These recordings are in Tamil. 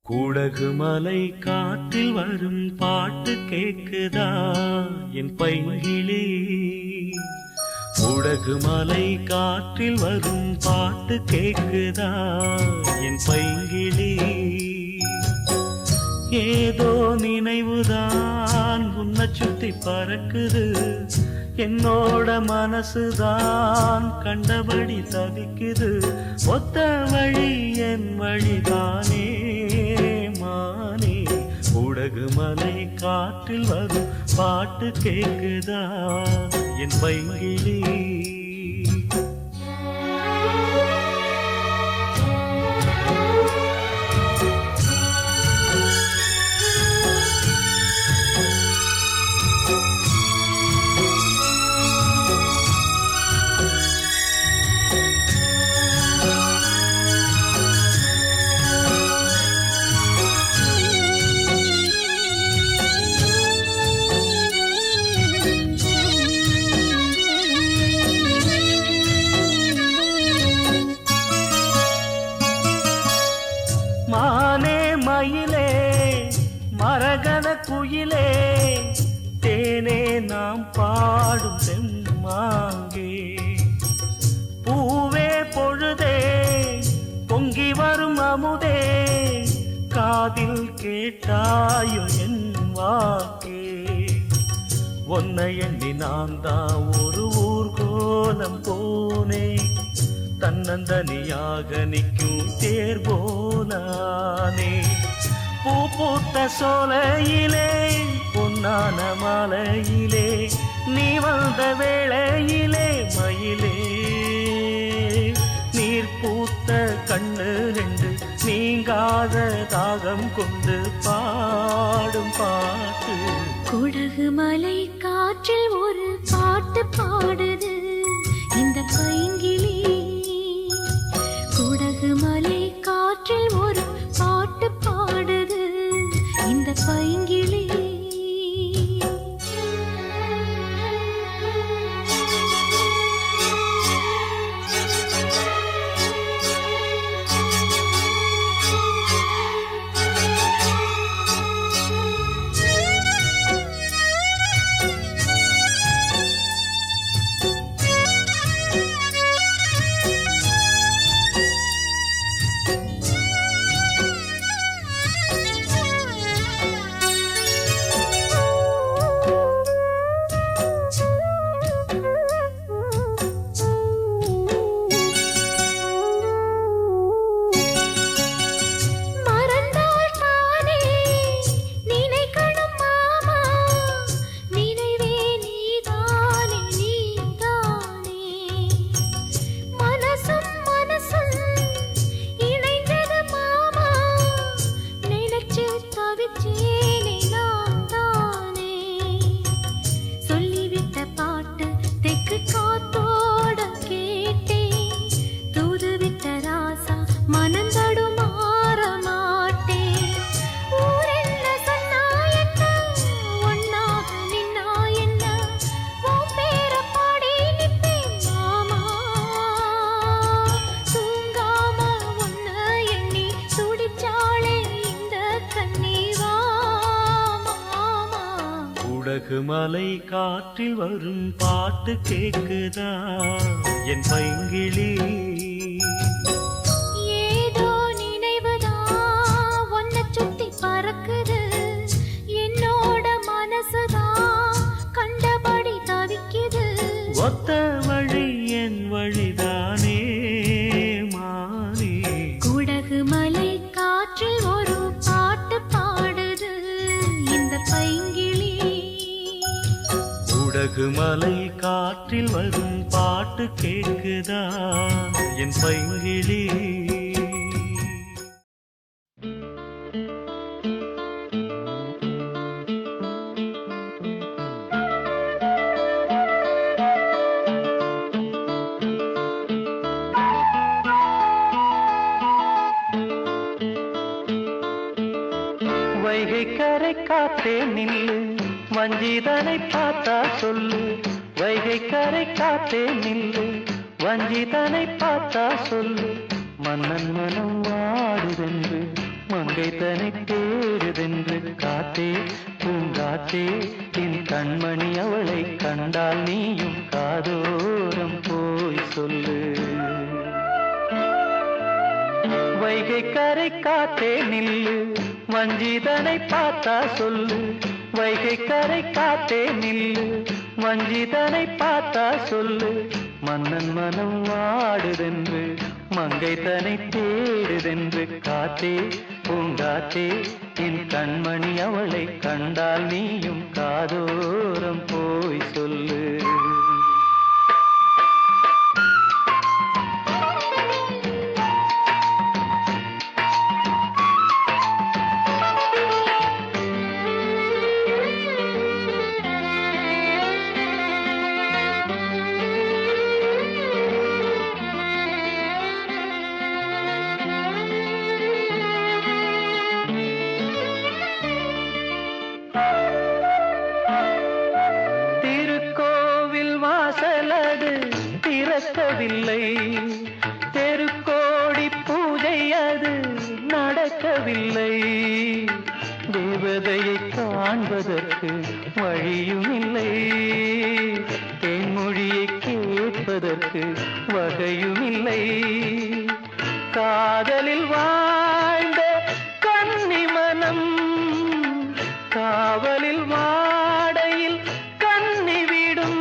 கூடகு மலை காற்றில் வரும் பாட்டு கேக்குதா என் பைங்கிளி. கூடகு மலை காற்றில் வரும் பாட்டு கேக்குதா என் பைங்கிளி. ஏதோ நினைவுதான் உன்னை சுத்தி பறக்குது, என்னோட மனசுதான் கண்டபடி தவிக்குது. ஒத்த வழி என் வழிதானே மானே. கூடகு மலை காற்றில் வரும் பாட்டு கேக்குதா என் பைங்கிளி. மானே மயிலே மரகத குயிலே, தேனே நாம் பாடும் செம்மாங்கே. பூவே பொழுதே பொங்கி வரும் அமுதே, காதில் கேட்டாயோ என் வாக்கே. ஒன்னை எண்ணி நான் தான் ஒரு ஊர்கோலம் போனே, தன்னந்தனியாக நிற்கும் தேர் போனானே. பூ பூத்த சோலையிலே பொன்னான மாலையிலே, நீ வந்த வேளையிலே மயிலே. நீர் பூத்த கண்ணு ரெண்டு நீங்காத தாகம் கொண்டு பாடும் பாட்டு. குடகு மலை காற்றில் ஒரு பாட்டு பாடுது இந்த பைங்கிளி. குடகு மலை காற்றில் ஒரு பாட்டு பாடுது இந்த பைங்கிளி. கூடகு மலை காற்றில் வரும் பாட்டு கேக்குதா என் பைங்கிளி. ஏதோ நினைவுதான் உன்னை சுத்தி பறக்குது, என்னோட மனசுதான் கண்டபடி தவிக்குது. ஒத்த வழி என் வழிதானே மானே. குடகு மலை காற்றில் ஒரு பாட்டு பாடுது இந்த பைங்கிளி. கூடகு மலை காற்றில் வரும் பாட்டு கேக்குதா என் பைங்கிளி. வைகை கரை காத்தே நில்லு, வஞ்சிதனை பார்த்தா சொல்லு. வைகை கரை காத்தே நில்லு, வஞ்சிதனை பார்த்தா சொல்லு. மன்னன் மனம் வாடுதென்று மங்கை தனை தேடுதென்று காத்தே பூங்காத்தே என் கண்மணி அவளை கண்டால் நீயும் காதோரம் போய் சொல்லு. வைகை கரை காத்தே நில்லு, வஞ்சிதனை பார்த்தா சொல்லு. வைகை கரை காத்தே நில்லு, வஞ்சிதனை பார்த்தா சொல்லு. மன்னன் மனம் வாடுதென்று மங்கை தனை தேடுதென்று காத்தே பூங்காத்தே என் கண்மணி அவளை கண்டால் நீயும் காதோரம் போய் சொல்லு. திறக்கவில்லை, தெருக்கோடி பூஜை அது நடக்கவில்லை. தேவதையை காண்பதற்கு வழியும் இல்லை, தேன்மொழியை கேட்பதற்கு வகையும் இல்லை. காதலில் வாழ்ந்த கன்னி மனம் காவலில் வாடையில் கன்னி விடும்.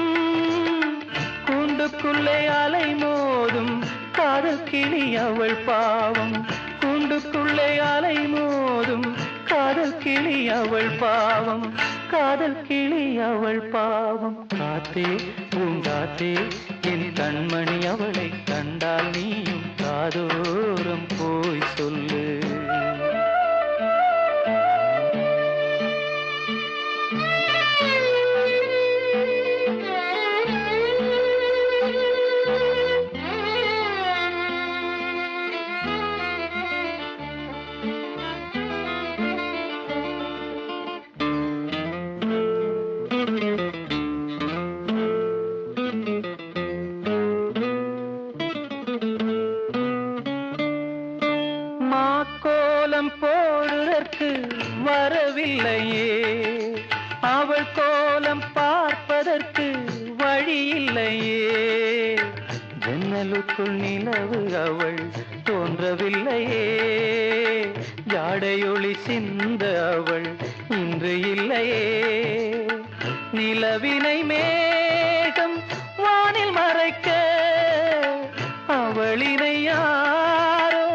கூண்டுக்குள்ளே அலை மோதும் காதல் கிளி அவள் பாவம். கூண்டுக்குள்ளே அலை மோதும் காதல் கிளி அவள் பாவம். காதல் கிளி அவள் பாவம். காத்தே பூங்காத்தே என் கண்மணி அவளை கண்டால் நீயும் காதோரம் போய் சொல்லு. மாக்கோலம் போடுவதற்கு வரவில்லையே, அவள் கோலம் பார்ப்பதற்கு வழியில்லையே. ஜன்னலுக்குள் நிலவு அவள் தோன்றவில்லையே, ஜாடையொளி சிந்த அவள் இன்று இல்லையே. நிலவினை மேகம் வானில் மறைக்க அவளினை யாரோ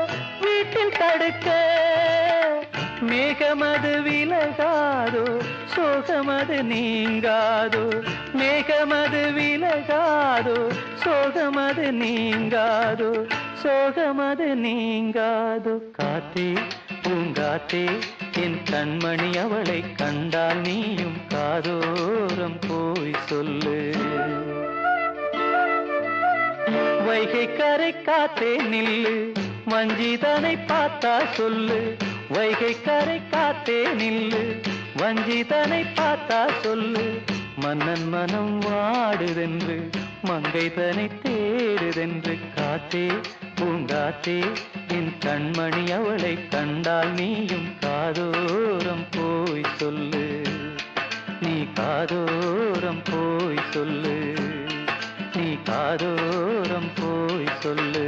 வீட்டில் தடுக்க. மேகமது விலகாதோ சோகமது நீங்காதோ, மேகமது விலகாதோ சோகமது நீங்காதோ, சோகமது நீங்காதோ. காத்தே பூங்காத்தே என் கண்மணி அவளை கண்டால் நீயும் காதோரம் போய் சொல்லு. வைகை கரை காத்தே நில்லு, வஞ்சிதனை பார்த்தா சொல்லு. வைகை கரை காத்தே நில்லு, வஞ்சிதனை பார்த்தா சொல்லு. மன்னன் மனம் வாடுதென்று மங்கை தனை தேடுதென்று காத்தே பூங்காத்தே என் கண்மணி அவளை கண்டால் நீயும் காதோரம் போய் சொல்லு. நீ காதோரம் போய் சொல்லு, நீ காதோரம் போய் சொல்லு.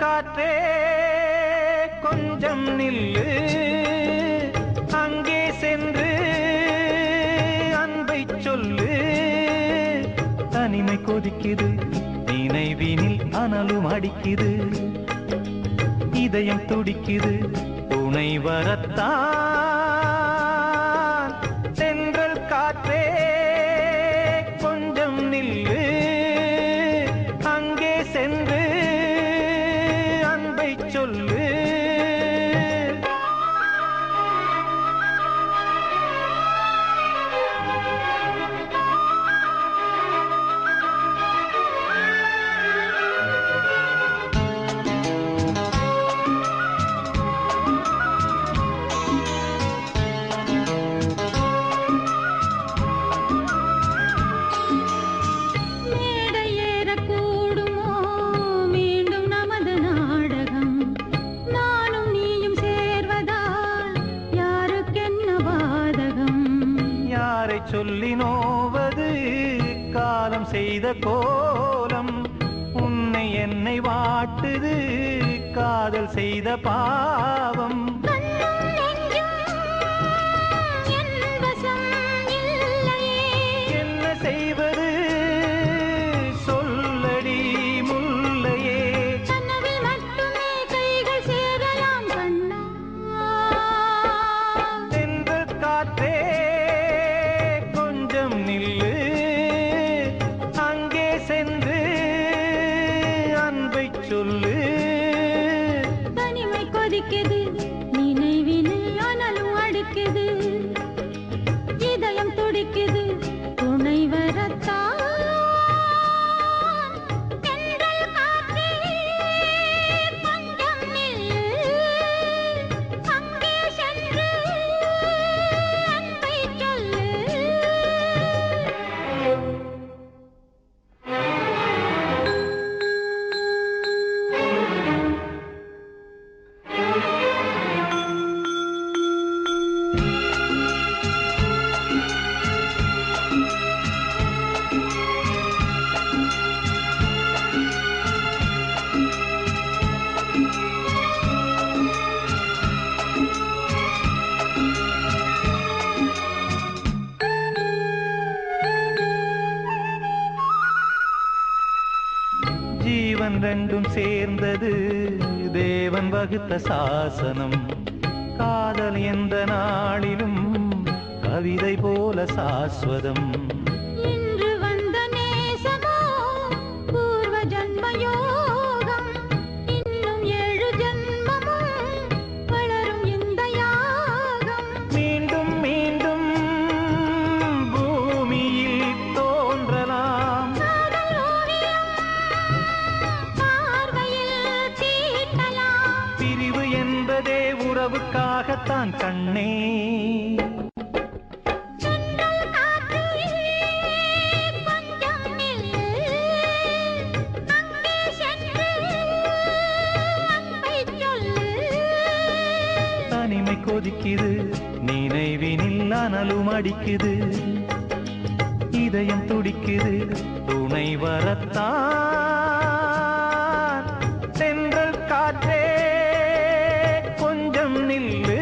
காற்றே கொஞ்சம் நில்லு, அங்கே சென்று அன்பை சொல்லு. தனிமை கொதிக்குது, நினைவினில் அனலும் அடிக்குது, இதயம் துடிக்குது துணை வரத்தான். தென்றல் காற்றே கொஞ்சம் நில்லு, அங்கே சென்று அன்பை சொல்லு. சொல்லி நோவது காலம் செய்த கோலம், உன்னை என்னை வாட்டுது காதல் செய்த பாவம். என்ன செய்வது சொல்லடி முல்லையே, தென்றல் காற்றே நில்லு, அங்கே சென்று அன்பை சொல்லு. கொதிக்குது நினைவினில் அனலும் அடிக்குது இதயம் துடிக்குது துணை வரத்தான் தென்றல் காற்றே கொஞ்சம் நில்லு அங்கே சென்று அன்பை சொல்லு ஜீவன் ரெண்டும் சேர்ந்தது தேவன் வகுத்த சாசனம் காதல் எந்த நாளிலும் கவிதை போல சாஸ்வதம் இன்று வந்த நேசமோ பூர்வ ஜன்ம யோகம் இன்னும் 7 ஜன்மமும் வளரும் இந்த யாகம் மீண்டும் மீண்டும் பூமியில் தோன்றலாம் காதல் ஓவியம் பார்வையில் தீட்டலாம் பிரிவு என்பதே உறவுக்காகத்தான் கண்ணே தென்றல் காற்றே கொஞ்சம் நில்லு அங்கே சென்று அன்பை சொல்லு தனிமை கொதிக்குது நினைவினில் அனலும் அடிக்குது இதயம் துடிக்குது துணை வரத்தான் தென்றல் காற்றே கொஞ்சம் நில்லு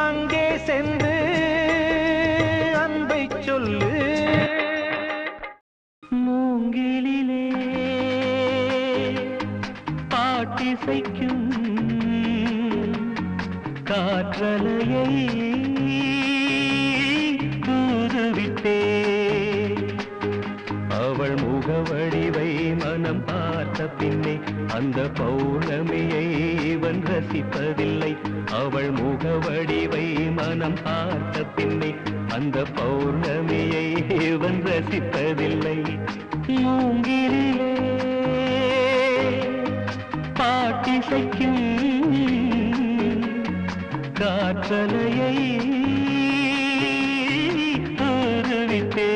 அங்கே சென்று அன்பை சொல்லு மூங்கிலிலே பாட்டிசைக்கும் காற்றலையை தூதுவிட்டே அவள் முகவடிவை மனம் பார்த்த பின்னே அந்த பௌர்ணமியை இவன் ரசிப்பதில்லை அவள் முகவடிவை மனம் பார்த்த பின்னே அந்த பௌர்ணமியை இவன் ரசிப்பதில்லை மூங்கிலே பாட்டிசைக்கும் காற்றலையை தூதுவிட்டே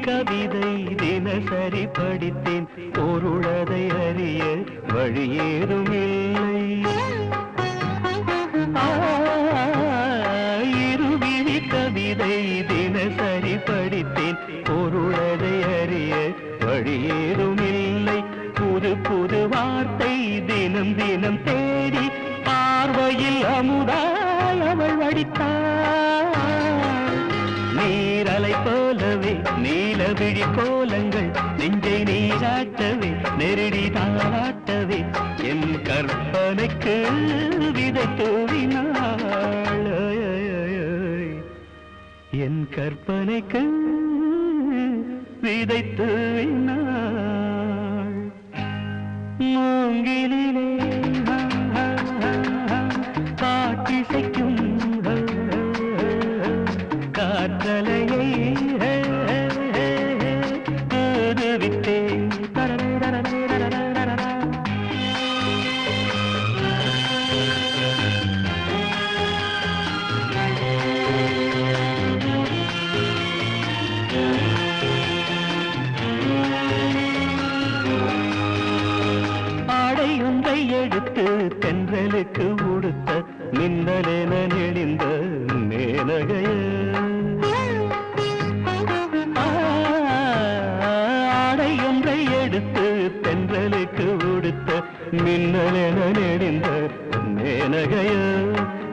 கவிதை தினசரி படித்தேன் பொருளதை அறிய வழியேதும் இல்லை இருவிழி கவிதை தினசரி படித்தேன் பொருளதை அறிய வழியேதும் இல்லை புது புது வார்த்தை தினம் தினம் தேடி பார்வையில் அமுதாய் அவள் வடித்தாள் நீரலை போலவே நீலவிழி கோலங்கள் நெஞ்சை நீராட்டவே நெருடி தாராட்டவே என் கற்பனைக்கு விதை தூவினாள் என் கற்பனைக்கு விதை தூவினாள் மூங்கிலே பாட்டிசைக்கும் காற்றலையை தூதுவிட்டேன் ஆடையொன்றை எடுத்து தென்றலுக்கு உடுத்த மின்னலென நெளிந்த மேனகையே ஆடை ஒன்றை எடுத்து தென்றலுக்கு உடுத்த மின்னலென நெடிந்த மேனகைய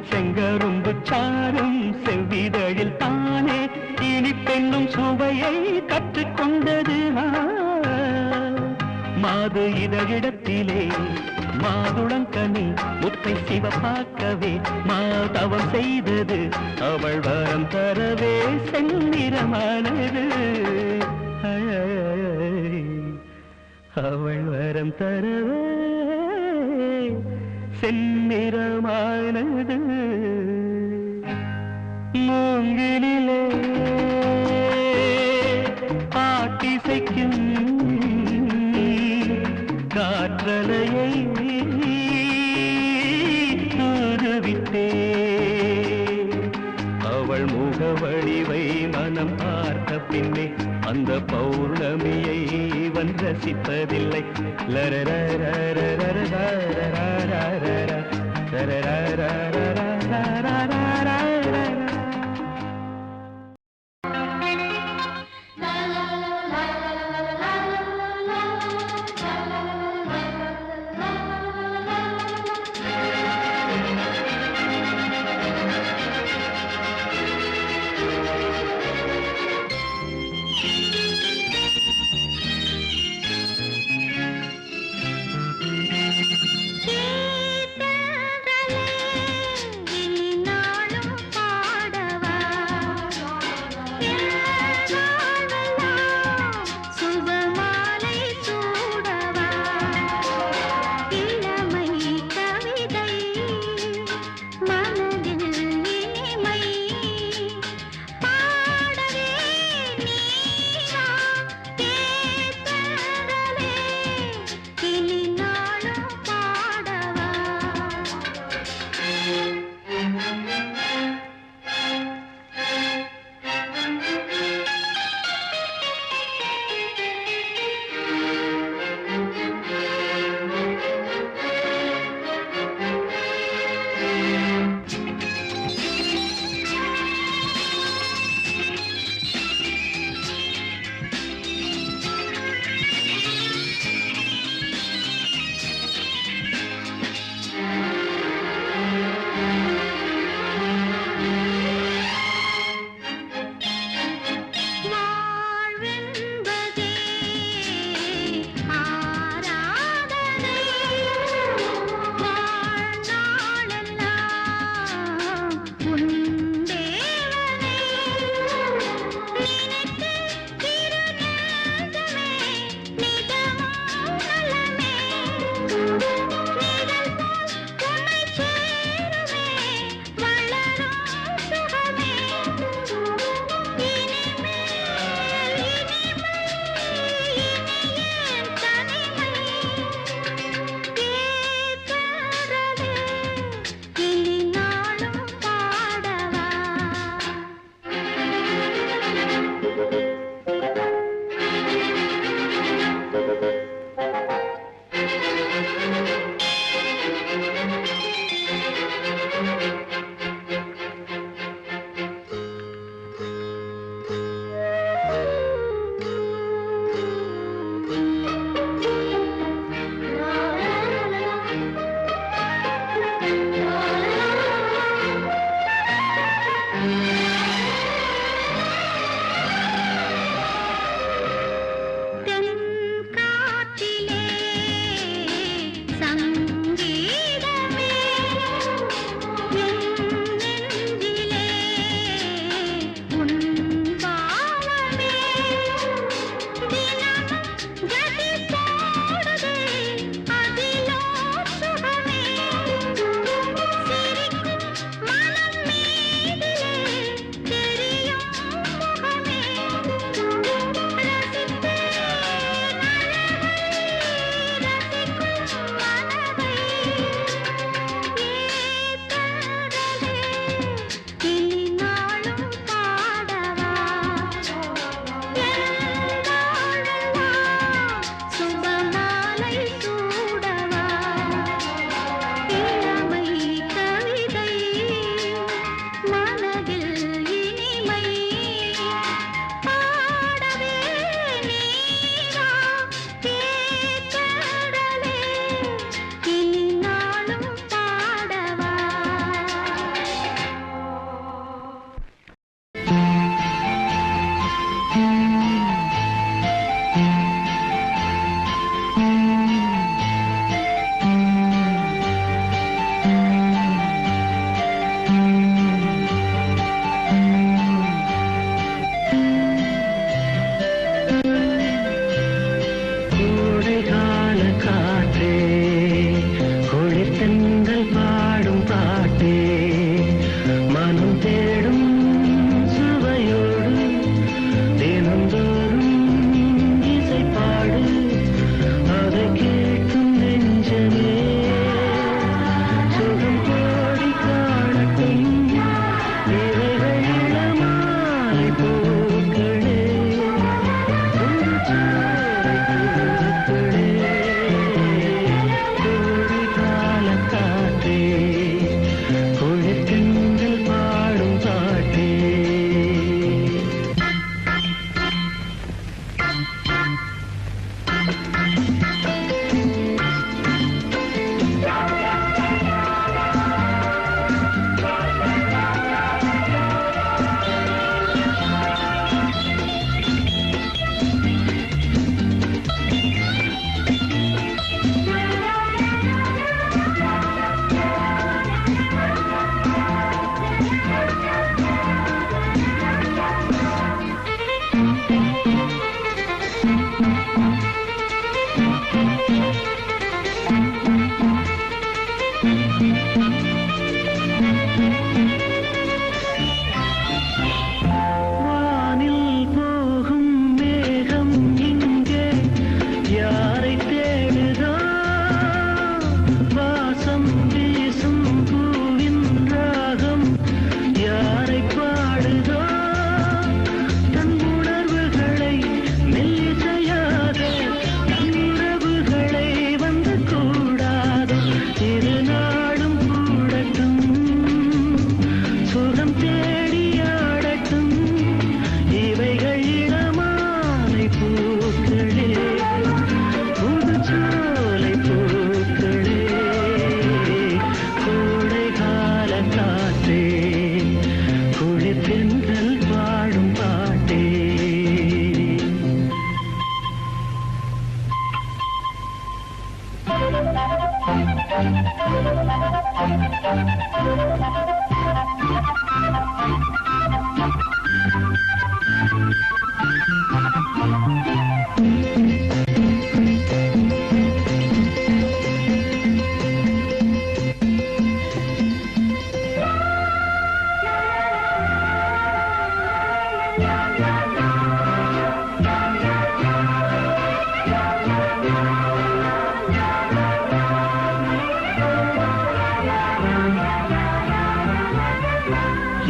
செங்கரும்பு சாரும் செவ்விதழில் தானே இனி பெண்ணும் சுவையை கற்றுக்கொண்டது மாது இதழிடத்திலே மாதுளங்கனி முத்தை சிவப்பாக்கவே மாதவம் செய்தது அவள் வரம் தரவே செந்நிறமானது அவள் வரம் தரவே செந்நிறமானது மூங்கிலே பாட்டிசைக்கும் காற்றலையை தூதுவிட்டே அவள் முகவடிவை மனம் பார்த்த பின்னே அந்த பௌர்ணமியை வன் ரசிப்பதில்லை கீதங்களே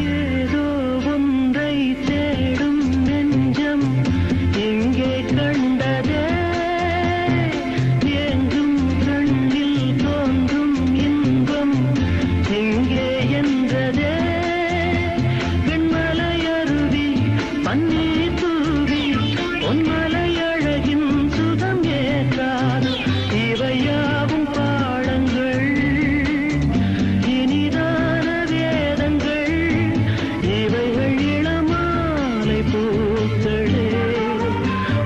ஏதோ ஒன்றை தேடும் நெஞ்சம் எங்கே கண்டதே எங்கும் கண்ணில் தோன்றும் இன்பம் எங்கே என்றதே வெண்மலை அருவி பன்னீர் தூவி பொன்மலை அழகின் சுகம் ஏற்றாது இவையாவும் பாடங்கள் இனிதான வேதங்கள் இவைகள் இளமாலை பூக்களே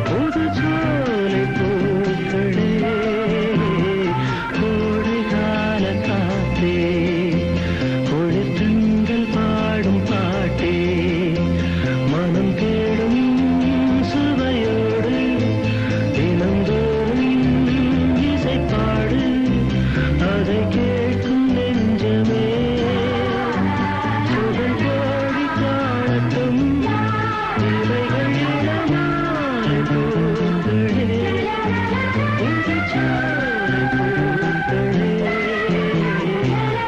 புது சோலை பூக்களே கோடை கால காற்றே கொழுத்தங்கள் பாடும் பாட்டே மனம் தேடும் சுவையோடு தினந்தோறும் இசைப்பாடு அதை கேட்கும் நெஞ்சமே சுகம் கோடி காணட்டும் இவைகள் இளமாலை பூக்களே புது சோலை பூக்களே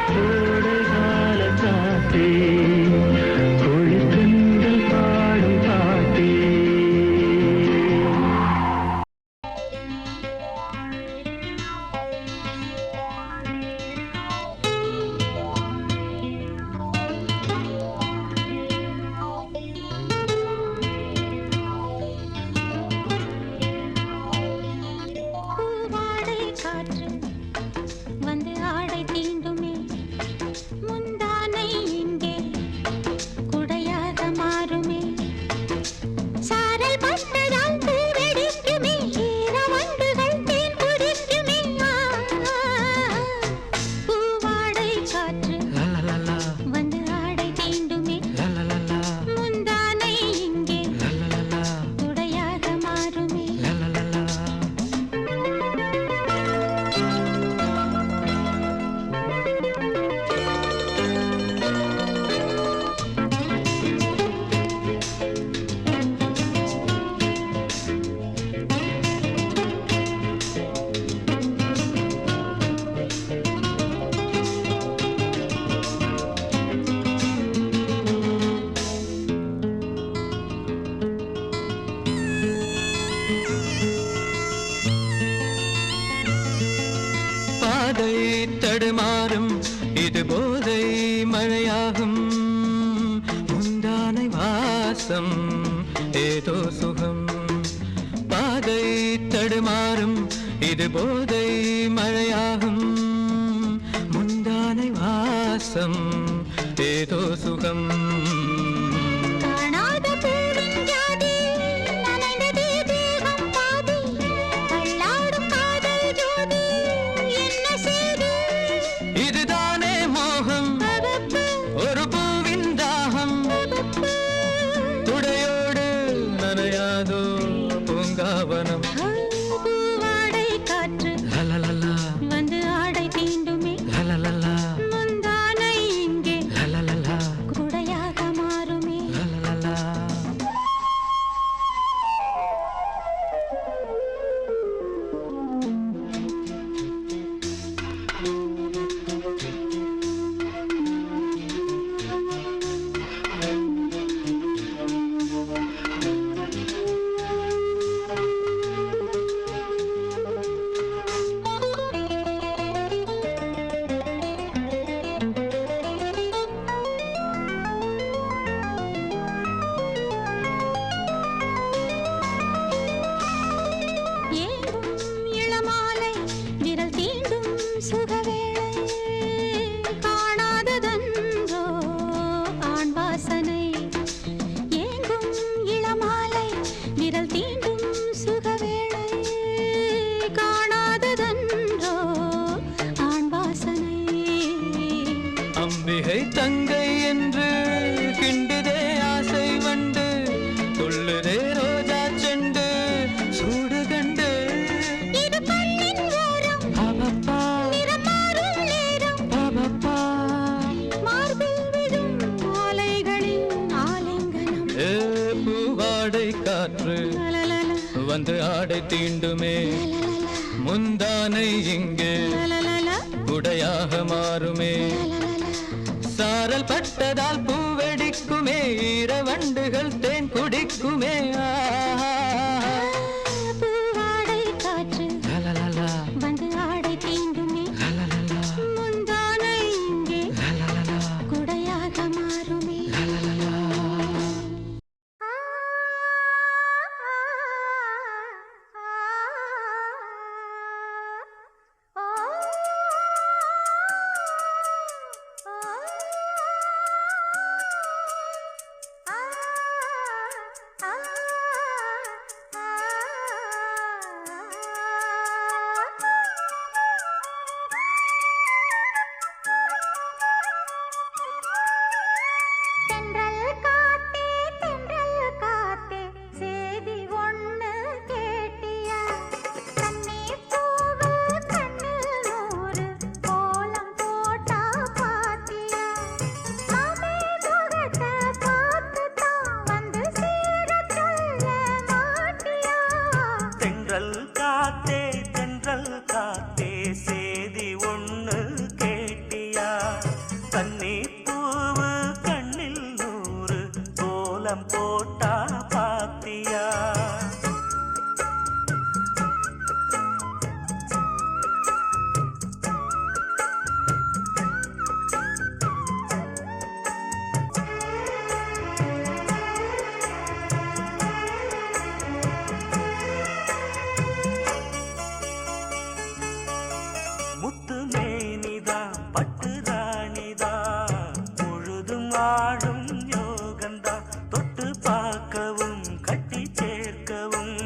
கோடை கால காற்றே கொழுத்தங்கள் பாடும் பாட்டே பூவாடை காற்று வந்து ஆடை தீண்டுமே முந்தானை இங்கே குடையாக மாறுமே சாரல் பட்டதால் பூ வெடிக்குமே ஈரவண்டுகள் தேன் குடிக்குமே பூவாடை காற்று வந்து ஆடை தீண்டுமே முந்தானை இங்கே குடையாக மாறுமே பாதை தடுமாறும் இது போதை மழையாகும் முந்தானை வாசம் ஏதோ சுகம் பாதை தடுமாறும் இது போதை மழையாகும் முந்தானை வாசம் ஏதோ சுகம் காணாத பூவின் ஜாதி நனைந்ததே தேகம் பாதி தள்ளாடும் காதல் ஜோதி என்ன செய்து இதுதானே மோகம் ஒரு பூவின் தாகம் துடையோடு நனையாதோ பூங்காவனம் பூவாடை காற்று லலலலா வந்து ஆடை தீண்டுமே லலலலா முந்தானை இங்கே லலலலா குடையாக அம்பிகை தங்கை என்று கிண்டுதே ஆசை வண்டு துள்ளுதே ரோஜா செண்டு சூடு கண்டு இது கண்ணின் ஓரம் பாபப்பா நிறம் மாறும் நேரம் பாபப்பா மார்பில் விழும் மாலைகளின் ஆலிங்கனம் ஏ பூவாடை காற்று லலலல, வந்து ஆடை தீண்டுமே லலலல, முந்தானை இங்கே லலலல, குடையாக மாறுமே லலலல. சாரல் பட்டதால் பூவெடிக்குமே ஈரவண்டுகள் தேன் குடிக்குமே பூவாடை காற்று லலலலா, வந்து ஆடை தீண்டுமே லலலலா, முந்தானை இங்கே லலலலா, குடையாக மாறுமே லலலலா. தென்றல் காத்தே சேதி ஒண்ணு கேட்டியா கண்ணே பூவு கண்ணில் நூறு கோலம் போட்டா பாத்தியா மாமே முகத்தை பார்த்துதான் வந்து சேர சொல்ல மாட்டியா தென்றல் காத்தே சேதி ஒண்ணு கேட்டியா கண்ணே பூவு கண்ணில் நூறு கோலம் போட்டா பாத்தியா முத்து மேனிதா பட்டு ராணிதா முழுதும் ஆடும் யோகந்தா தொட்டு பார்க்கவும் கட்டி சேர்க்கவும்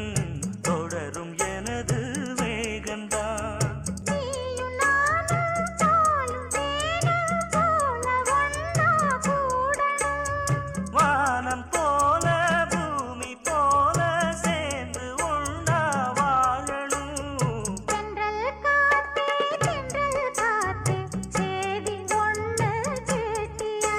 தொடரும் எனது வேகந்தா நீயும் நானும் பாலும் தேனும் போல ஒண்ணா கூடணும் வானம் போல பூமி போல சேர்ந்து ஒண்ணா வாழணும் தென்றல் காத்தே சேதி ஒண்ணு கேட்டியா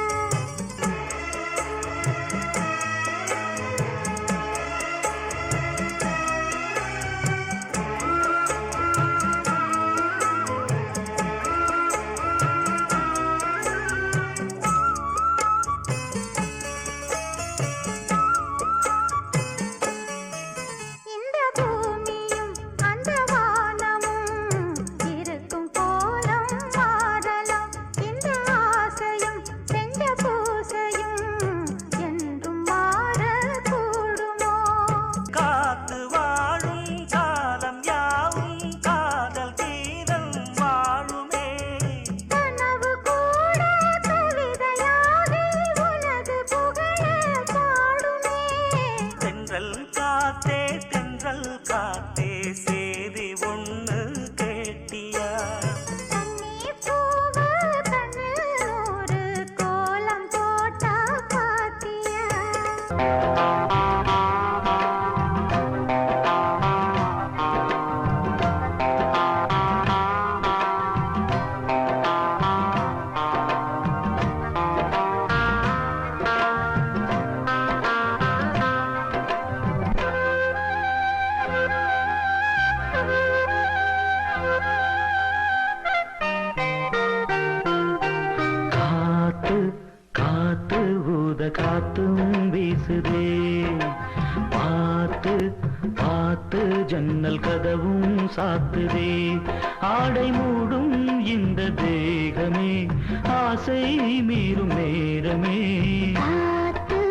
இந்த பூமியும் அந்த வானமும் இருக்கும் கோலம் மாறலாம் இந்த ஆசையும் செஞ்ச பூசையும் என்றும் மாறக்கூடுமோ காத்து வாழும் காலம் யாவும் காதல் கீதம் வாழுமே கனவு கூட கவிதையாகி உனது புகழ பாடுமே தென்றல் காத்தே சேதி ஒண்ணு கேட்டியா கண்ணே பூவு கண்ணில் நூறு கோலம் போட்டா பாத்தியா காத்து காத்து ஊத காத்தும் வீசுதே பார்த்து பார்த்து ஜன்னல் கதவும் சாத்துதே ஆடை மூடும் இந்த தேகமே ஆசை மீறும் நேரமே காத்து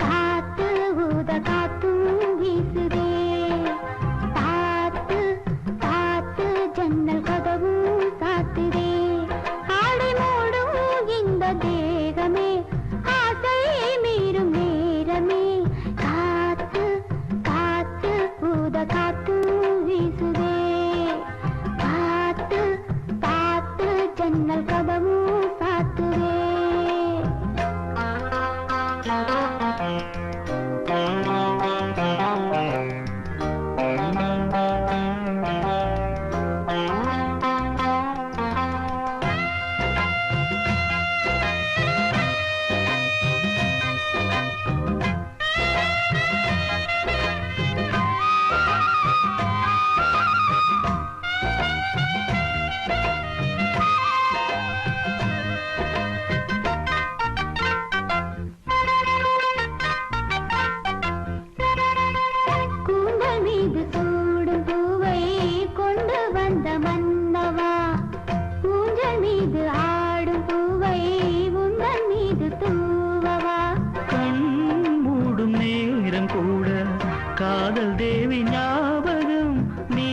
காத்து ஊத காத்தும் வீசுதே காத்து காத்து ஜன்னல் கதவும் சாத்துதே ஆடை மூடும் இந்த தேகமே ஆசை மீறும் நேரமே காத்து காத்து ஊத காத்தும் வீசுதே காத்து காத்து ஜன்னல் கதவும் சாத்துதே மீது ஆடும் பூவை உந்தன் மீது தூவவா கண் மூடும் நேரம் கூட காதல் தேவி ஞாபகம் நீ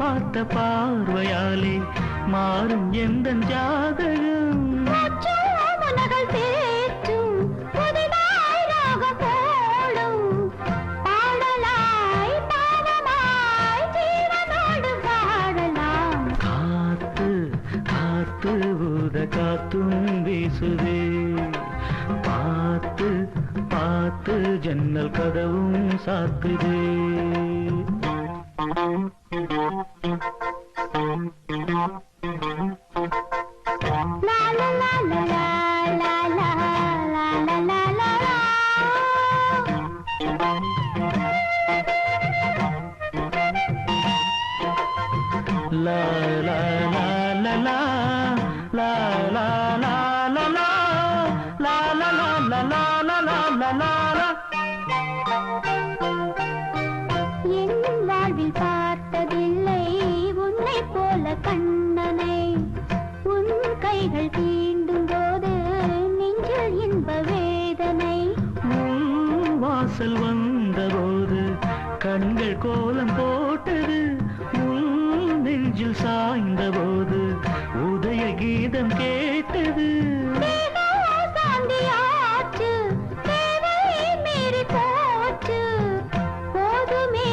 பார்த்த பார்வையாலே மாறும் எந்த ஜாதகம் மனகள் பேற்றும் புதிதாய் ராகம் போடும் பாடலாய் பாவமாய் ஜீவனோடு வாழலாம் காத்து காத்து ஊத காத்தும் வீசுதே பார்த்து பார்த்து ஜன்னல் கதவும் சாத்துதே லா லா லா லா லா லா லா லா லா லா லா. லா லா லா லா லா லா லா லா லா லா லா லா லா லா லா லா லா லா லா. என் வாழ்வில் பார்த்ததில்லை உன்னை போல கண்ணனை உன் கைகள் தீண்டும் போது நெஞ்சில் இன்ப வேதனை உன் வாசல் வந்தபோது கண்கள் கோலம் போட்டது உன் நெஞ்சில் சாய்ந்தபோது உதய கீதம் கேட்டது சாந்தியாச்சு தேவை மீறி போச்சு போதுமே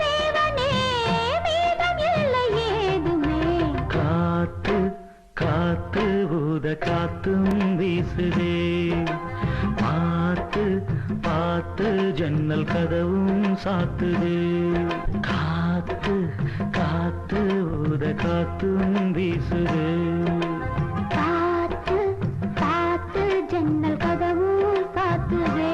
தேவனே மீதம் இல்லை ஏதுமே காத்து காத்து ஊத காத்தும் வீசுதே பார்த்து பார்த்து ஜன்னல் கதவும் சாத்துதே காத்து காத்து ஊத காத்தும் வீசுதே பார்த்து பார்த்து ஜன்னல் கதவும் சாத்துதே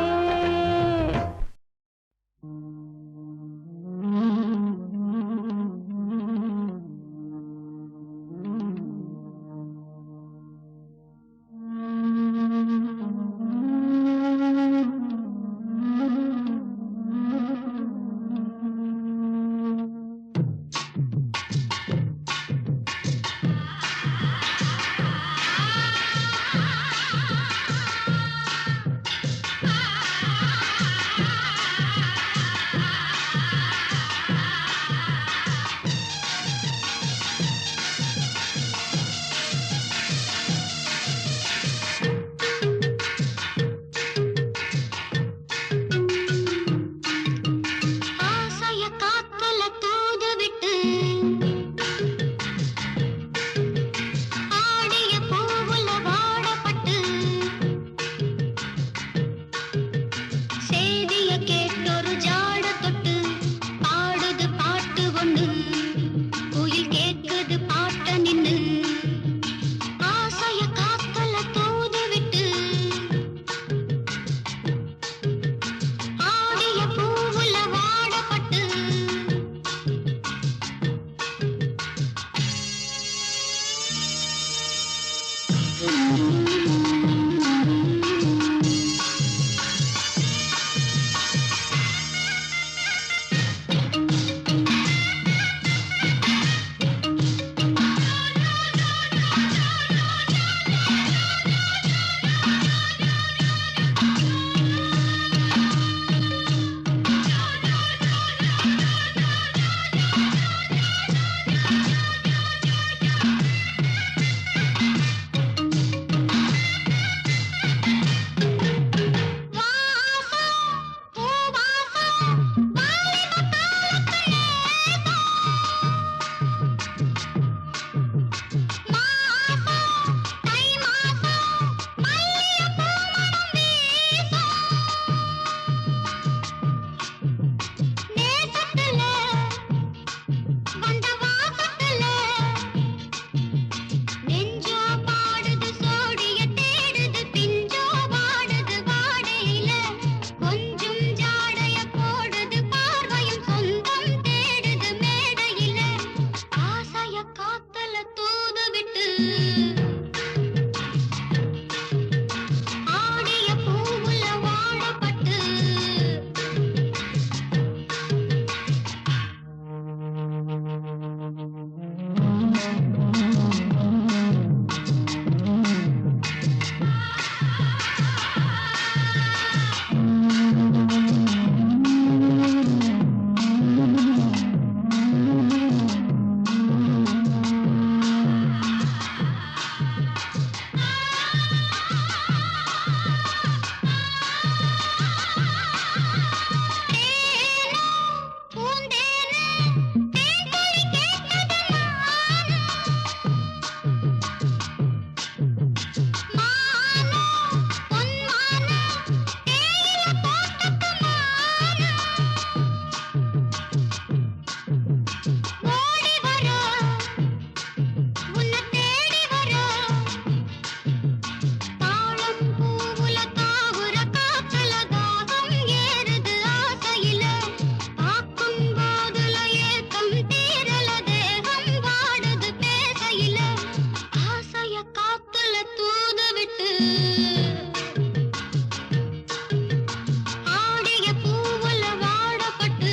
ஆடிய பூவுல வாடப்பட்டு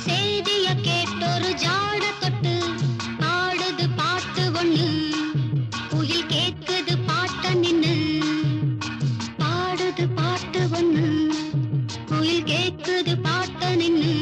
செய்திய கேட்டொரு ஜாட தொட்டு ஆடுது பாட்டு ஒண்ணு குயில் கேட்குது பாட்ட நின்னு பாடுது பாட்டு ஒண்ணு குயில் கேட்குது பாட்ட நின்னு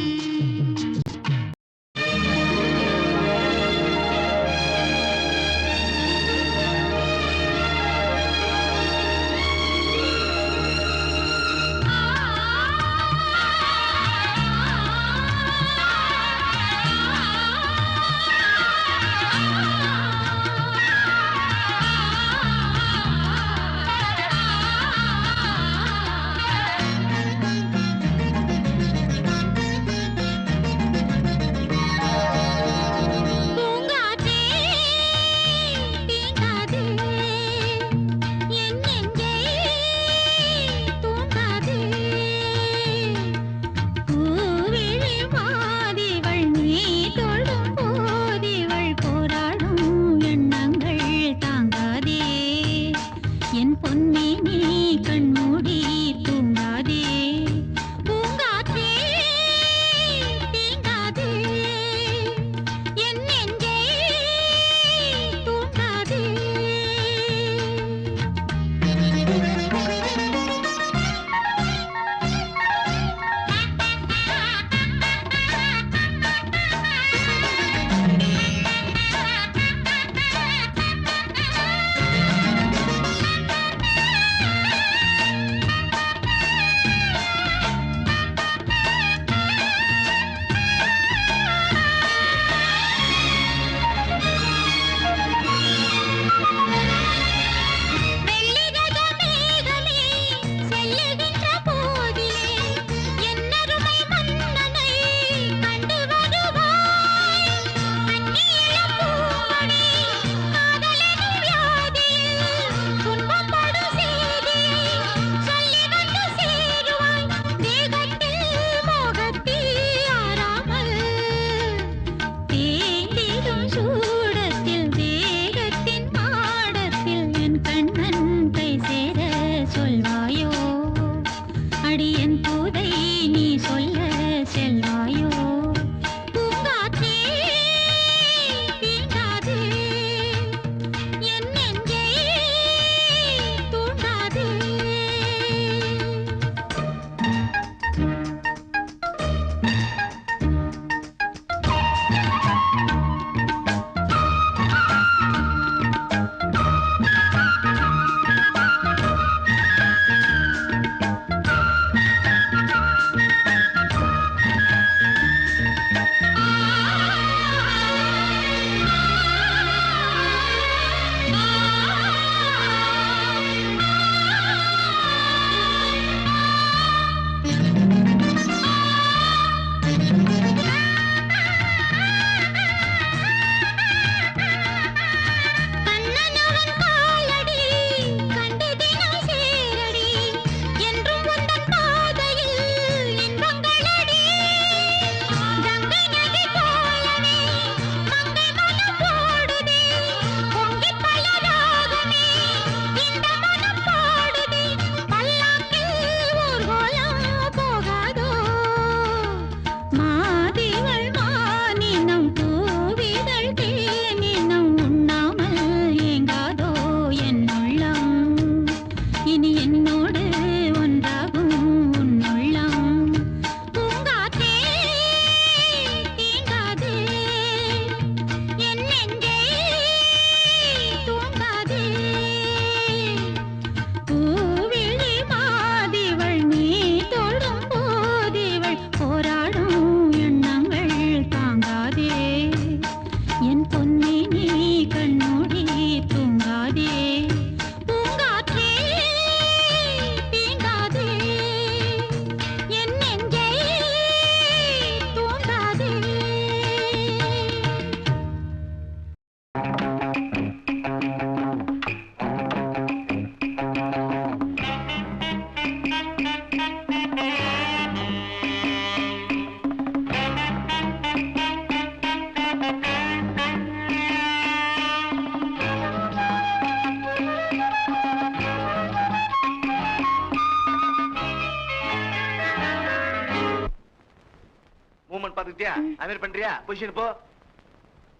அமீர் பண்றியா? பொசிஷன் போ.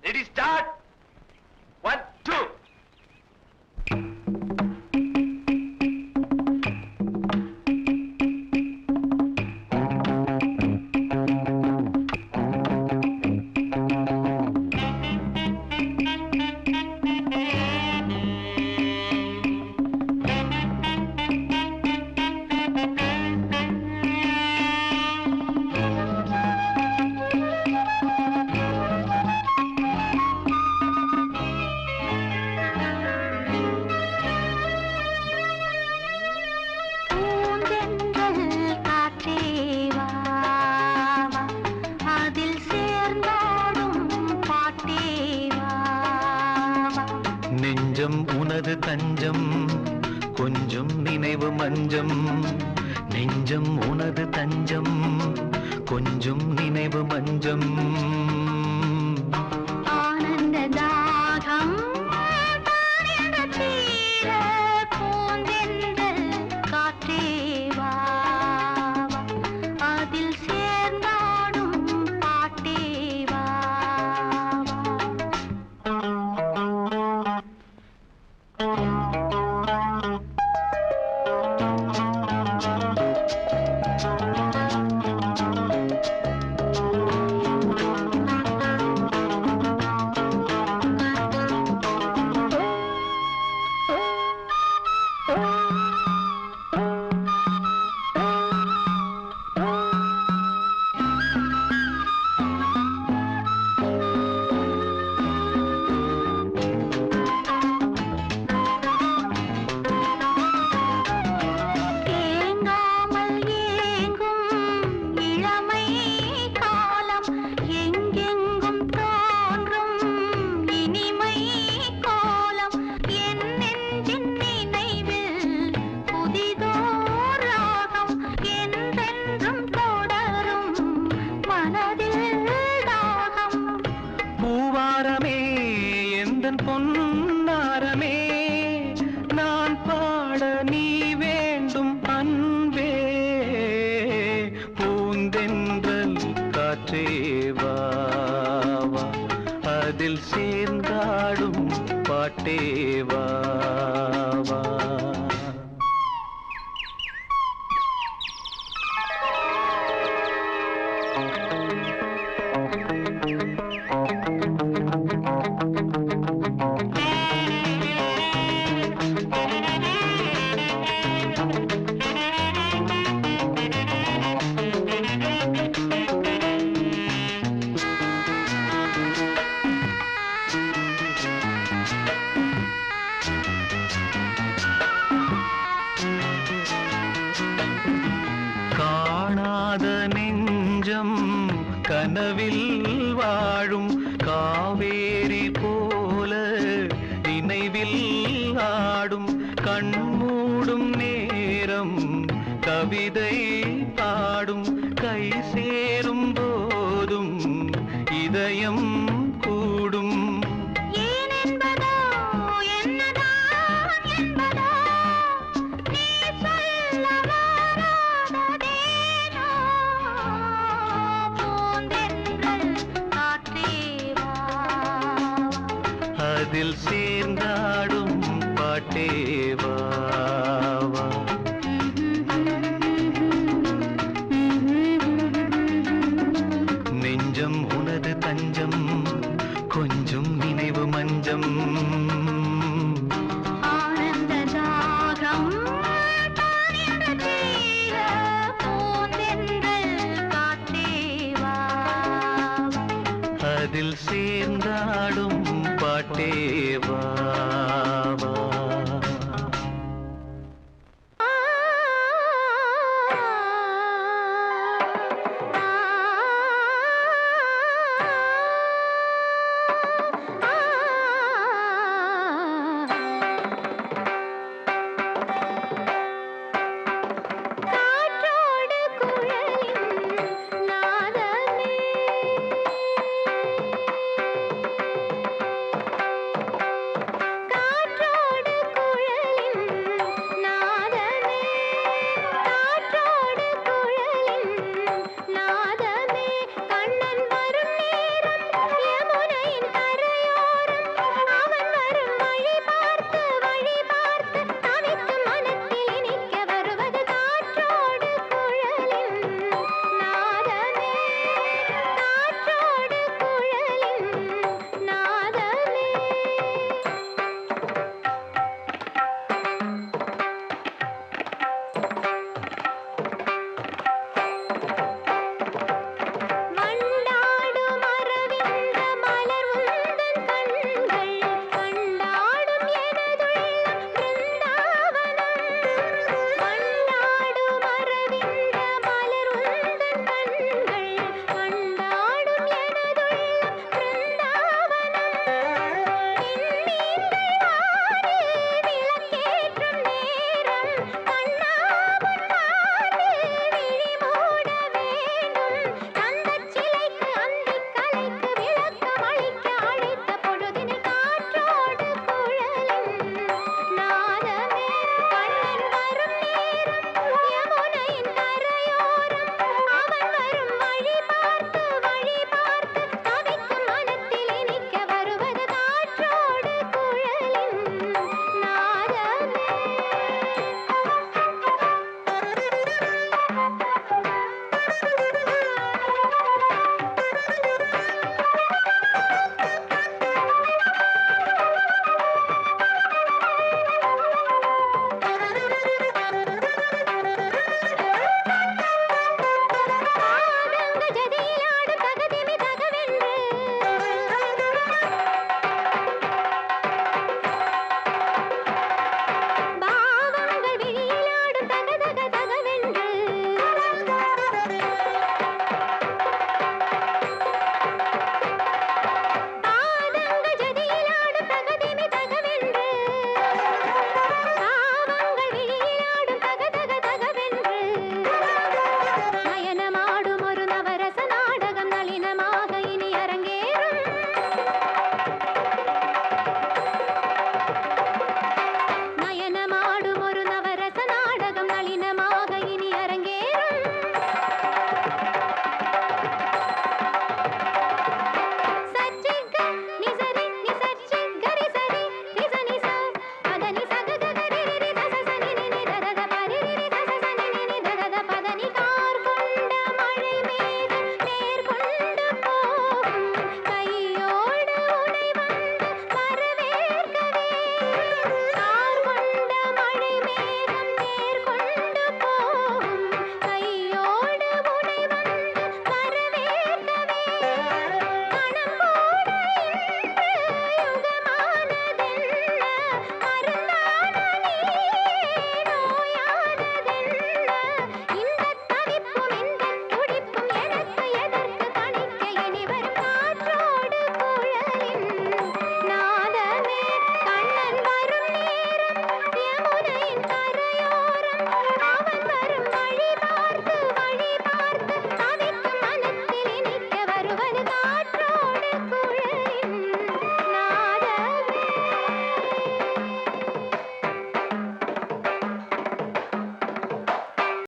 Ready start. 1 2. உனது தஞ்சம் கொஞ்சம் நினைவு மஞ்சம் நெஞ்சம் உனது தஞ்சம் கொஞ்சம் நினைவு மஞ்சம் ஆனந்த தாகம் தீர பூந்தென்றல் காற்றே வா அதில் சேர்ந்தாடும் பாட்டே வா பொன்னாரமே நான் பாட நீ வேண்டும் அன்பே பூந்தென்றல் காற்றே வா அதில் சேர்ந்தாடும் பாட்டே வா கனவில் வாழும் காவேரி போல நினைவில் ஆடும் கண்மூடும் நேரம் கவிதை பாடும் கை சேரும் போதும் இதயம் கூடும் அதில் சேர்ந்தாடும் பாட்டே வா நெஞ்சம் உனது தஞ்சம் கொஞ்சம் நினைவு மஞ்சம் ஆனந்த தாகம் பூந்தென்றல் காற்றே வா அதில் சேர்ந்தாடும் பாட்டே வா